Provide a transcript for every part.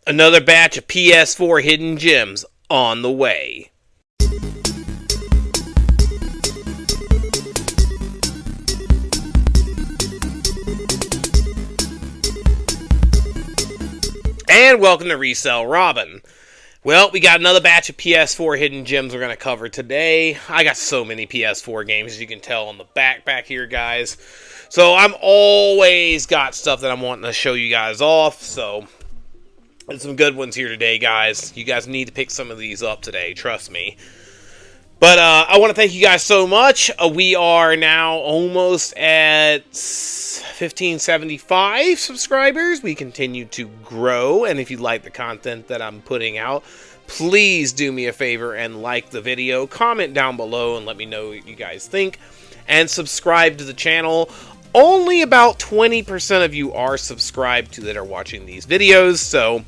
Another batch of PS4 hidden gems on the way. And welcome to Resell Robin. Well, we got another batch of PS4 hidden gems we're going to cover today. I got so many PS4 games, as you can tell on the back here, guys. So I'm always got stuff that I'm wanting to show you guys off, so there's some good ones here today, guys. You guys need to pick some of these up today, trust me. But I want to thank you guys so much. We are now almost at 1575 subscribers. We continue to grow, and if you like the content that I'm putting out, please do me a favor and like the video, comment down below, and let me know what you guys think, and subscribe to the channel. Only about 20% of you are subscribed to that are watching these videos, so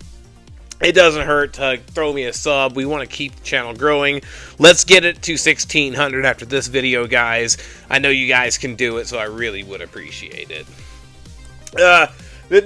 it doesn't hurt to throw me a sub. We want to keep the channel growing. Let's get it to 1,600 after this video, guys. I know you guys can do it, so I really would appreciate it.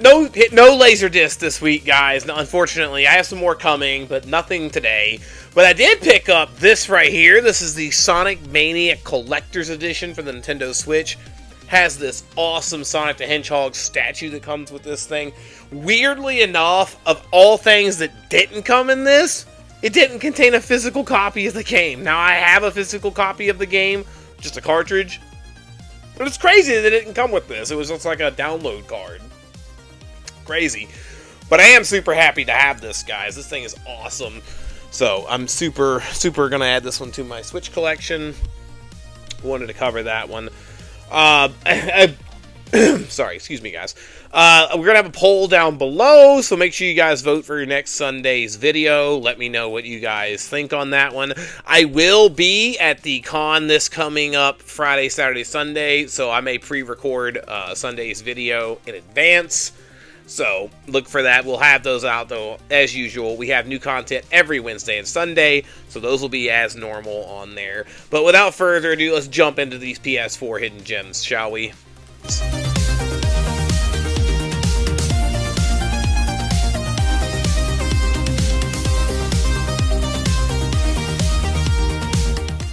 No laser disc this week, guys. Unfortunately, I have some more coming, but nothing today. But I did pick up this right here. This is the Sonic Mania Collector's Edition for the Nintendo Switch. Has this awesome Sonic the Hedgehog statue that comes with this thing. Weirdly enough, of all things that didn't come in this, it didn't contain a physical copy of the game. Now, I have a physical copy of the game, just a cartridge. But it's crazy that it didn't come with this. It was just like a download card. Crazy. But I am super happy to have this, guys. This thing is awesome. So, I'm super going to add this one to my Switch collection. Wanted to cover that one. Sorry, excuse me, guys. We're going to have a poll down below, so make sure you guys vote for your next Sunday's video. Let me know what you guys think on that one. I will be at the con this coming up Friday, Saturday, Sunday, so I may pre-record Sunday's video in advance. So, look for that. We'll have those out, though, as usual. We have new content every Wednesday and Sunday, so those will be as normal on there. But without further ado, let's jump into these PS4 hidden gems, shall we?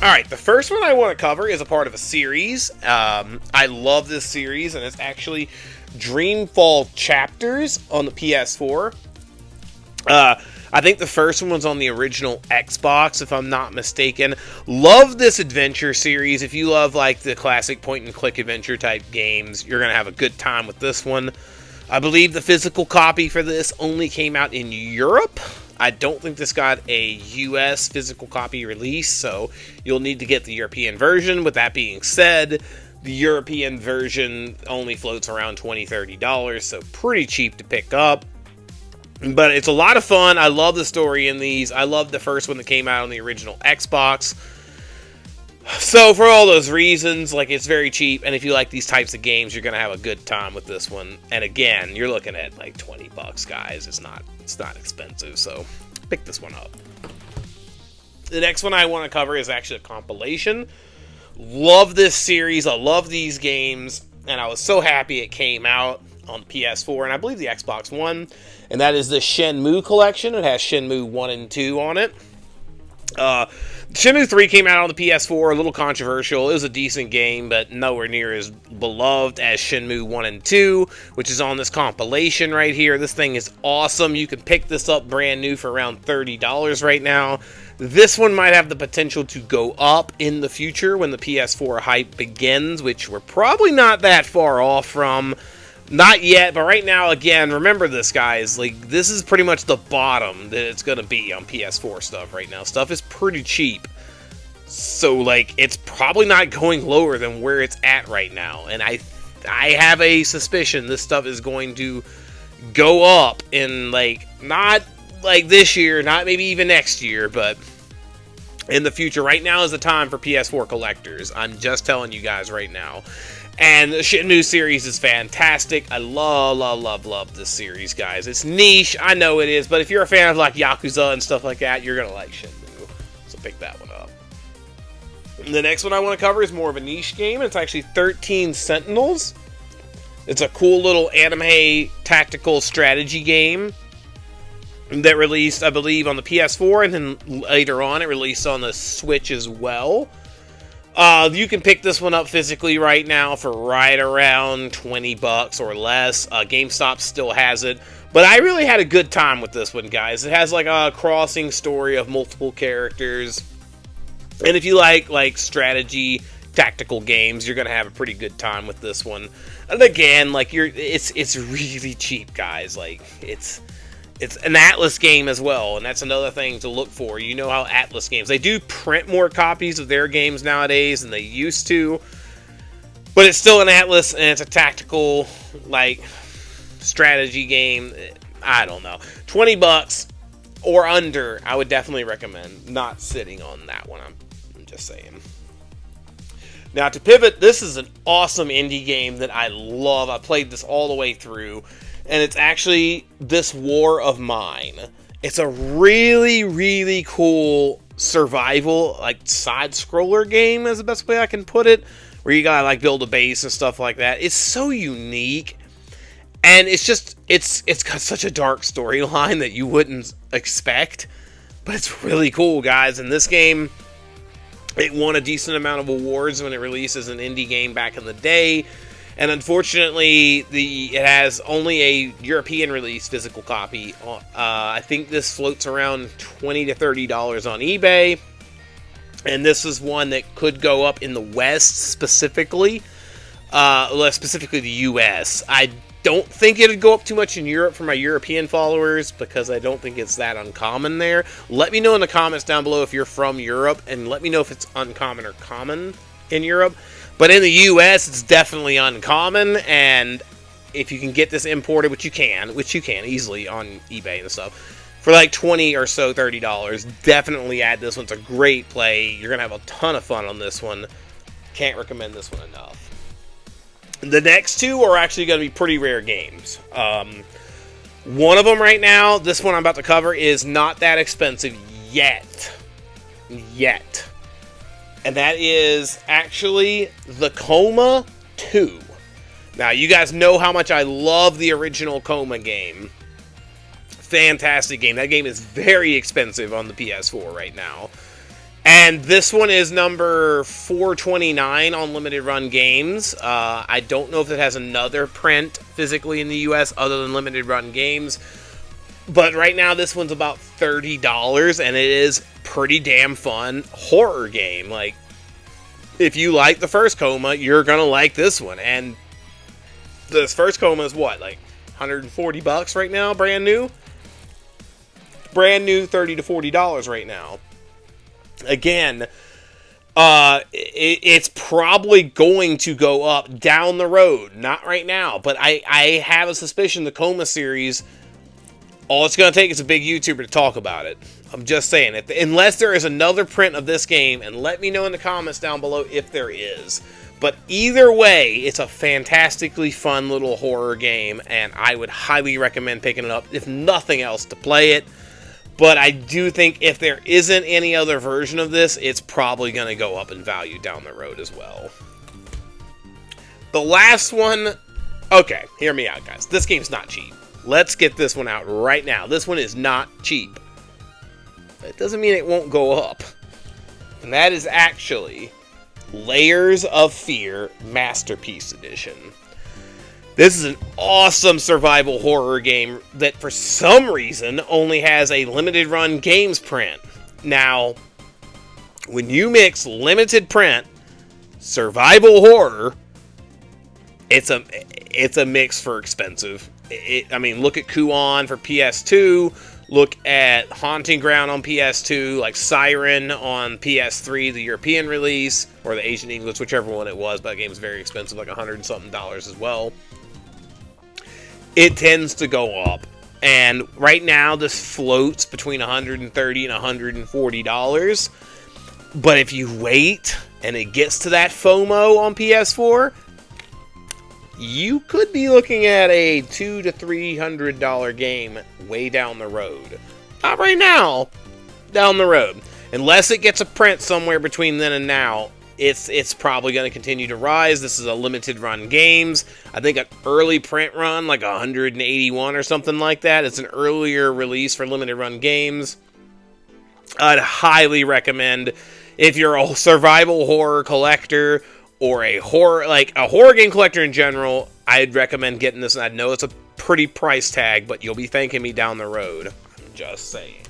Alright, the first one I want to cover is a part of a series. I love this series, and it's actually Dreamfall Chapters on the PS4. I think the first one was on the original Xbox, if I'm not mistaken. Love this adventure series. If you love like the classic point-and-click adventure type games, you're going to have a good time with this one. I believe the physical copy for this only came out in Europe. I don't think this got a US physical copy release, so you'll need to get the European version. With that being said, the European version only floats around $20-$30, so pretty cheap to pick up. But it's a lot of fun. I love the story in these. I love the first one that came out on the original Xbox. So for all those reasons, like, it's very cheap, and if you like these types of games, you're going to have a good time with this one. And again, you're looking at like $20, guys. It's not expensive, so pick this one up. The next one I want to cover is actually a compilation. Love this series. I love these games, and I was so happy it came out on PS4 and I believe the Xbox One, and that is the Shenmue Collection. It has Shenmue 1 and 2 on it. Shenmue 3 came out on the PS4, a little controversial. It was a decent game, but nowhere near as beloved as Shenmue 1 and 2, which is on this compilation right here. This thing is awesome. You can pick this up brand new for around $30 right now. This one might have the potential to go up in the future when the PS4 hype begins, which we're probably not that far off from. Not yet, but right now, again, remember this, guys. Like, this is pretty much the bottom that it's going to be on PS4 stuff right now. Stuff is pretty cheap. So, like, it's probably not going lower than where it's at right now. And I have a suspicion this stuff is going to go up in, like, not like this year, not maybe even next year, but in the future. Right now is the time for PS4 collectors. I'm just telling you guys right now. And the Shenmue series is fantastic. I love this series, guys. It's niche, I know it is, but if you're a fan of like Yakuza and stuff like that, you're gonna like Shenmue. So pick that one up. The next one I want to cover is more of a niche game. It's actually 13 Sentinels. It's a cool little anime tactical strategy game. that released, I believe, on the PS4, and then later on it released on the Switch as well. You can pick this one up physically right now for right around $20 or less. GameStop still has it. But I really had a good time with this one, guys. It has like a crossing story of multiple characters. And if you like strategy, tactical games, you're going to have a pretty good time with this one. And again, like it's really cheap, guys. Like it's an Atlas game as well, and that's another thing to look for. You know how Atlas games, they do print more copies of their games nowadays than they used to, but it's still an Atlas, and it's a tactical, like, strategy game. I don't know. $20 or under, I would definitely recommend not sitting on that one. I'm just saying. Now, to pivot, this is an awesome indie game that I love. I played this all the way through. And it's actually This War of Mine. It's a really, really cool survival, like, side-scroller game is the best way I can put it. Where you gotta, like, build a base and stuff like that. It's so unique. And it's just, it's got such a dark storyline that you wouldn't expect. But it's really cool, guys. And this game, it won a decent amount of awards when it released as an indie game back in the day. And unfortunately, it has only a European release physical copy. I think this floats around $20 to $30 on eBay. And this is one that could go up in the West specifically. Specifically the US. I don't think it would go up too much in Europe for my European followers, because I don't think it's that uncommon there. Let me know in the comments down below if you're from Europe, and let me know if it's uncommon or common in Europe. But in the US, it's definitely uncommon, and if you can get this imported, which you can easily on eBay and stuff, for like $20 or so, $30, definitely add this one. It's a great play. You're going to have a ton of fun on this one. Can't recommend this one enough. The next two are actually going to be pretty rare games. One of them right now, this one I'm about to cover, is not that expensive yet. And that is actually the Coma 2. Now, you guys know how much I love the original Coma game. Fantastic game. That game is very expensive on the PS4 right now. And this one is number 429 on Limited Run Games. I don't know if it has another print physically in the US other than Limited Run Games. But right now, this one's about $30, and it is pretty damn fun horror game. Like, if you like the first Coma, you're gonna like this one. And this first Coma is what, like $140 right now, brand new? Brand new, $30 to $40 right now. Again, it's probably going to go up down the road. Not right now, but I have a suspicion the Coma series, all it's going to take is a big YouTuber to talk about it. I'm just saying, unless there is another print of this game, and let me know in the comments down below if there is. But either way, it's a fantastically fun little horror game, and I would highly recommend picking it up, if nothing else, to play it. But I do think if there isn't any other version of this, it's probably going to go up in value down the road as well. The last one... Okay, hear me out, guys. This game's not cheap. Let's get this one out right now. This one is not cheap. It doesn't mean it won't go up. And that is actually Layers of Fear Masterpiece Edition. This is an awesome survival horror game that for some reason only has a limited run games print. Now, when you mix limited print, survival horror, it's a mix for expensive. I mean, look at Kuon for PS2, look at Haunting Ground on PS2, like Siren on PS3, the European release, or the Asian English, whichever one it was, but that game's very expensive, like $100 and something as well. It tends to go up, and right now this floats between $130 and $140, but if you wait and it gets to that FOMO on PS4, you could be looking at a $200 to $300 game way down the road. Not right now, down the road. Unless it gets a print somewhere between then and now, it's probably going to continue to rise. This is a limited run games. I think an early print run, like 181 or something like that. It's an earlier release for limited run games. I'd highly recommend, if you're a survival horror collector or a horror game collector in general, I'd recommend getting this. And I know it's a pretty price tag, but you'll be thanking me down the road. I'm just saying.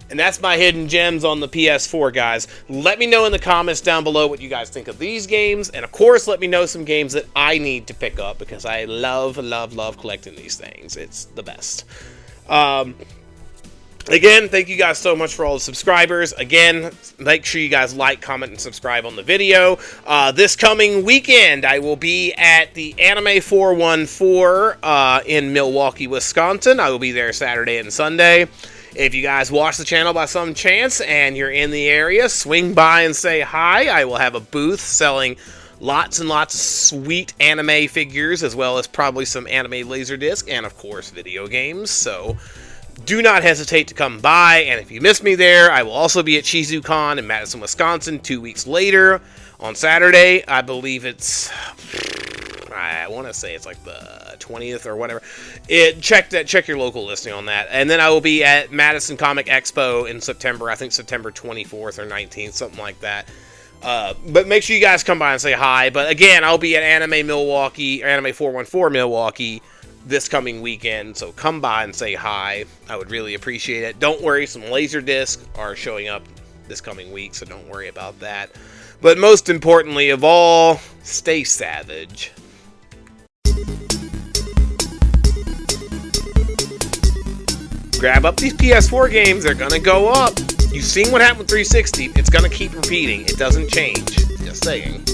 And that's my hidden gems on the PS4, guys. Let me know in the comments down below what you guys think of these games. And, of course, let me know some games that I need to pick up, because I love, love, love collecting these things. It's the best. Again, thank you guys so much for all the subscribers. Again, make sure you guys like, comment, and subscribe on the video. This coming weekend, I will be at the Anime 414 in Milwaukee, Wisconsin. I will be there Saturday and Sunday. If you guys watch the channel by some chance and you're in the area, swing by and say hi. I will have a booth selling lots and lots of sweet anime figures, as well as probably some anime laserdisc and, of course, video games. So do not hesitate to come by. And if you miss me there, I will also be at ShizuCon in Madison, Wisconsin 2 weeks later on Saturday. I believe it's, I want to say it's like the 20th or whatever. Check your local listing on that. And then I will be at Madison Comic Expo in September. I think September 24th or 19th, something like that. But make sure you guys come by and say hi. But again, I'll be at Anime 414 Milwaukee this coming weekend. So come by and say hi. I would really appreciate it. Don't worry, some Laserdisc are showing up this coming week, so don't worry about that. But most importantly of all, stay savage. Grab up these PS4 games. They're gonna go up. You've seen what happened with 360. It's gonna keep repeating. It doesn't change. Just saying.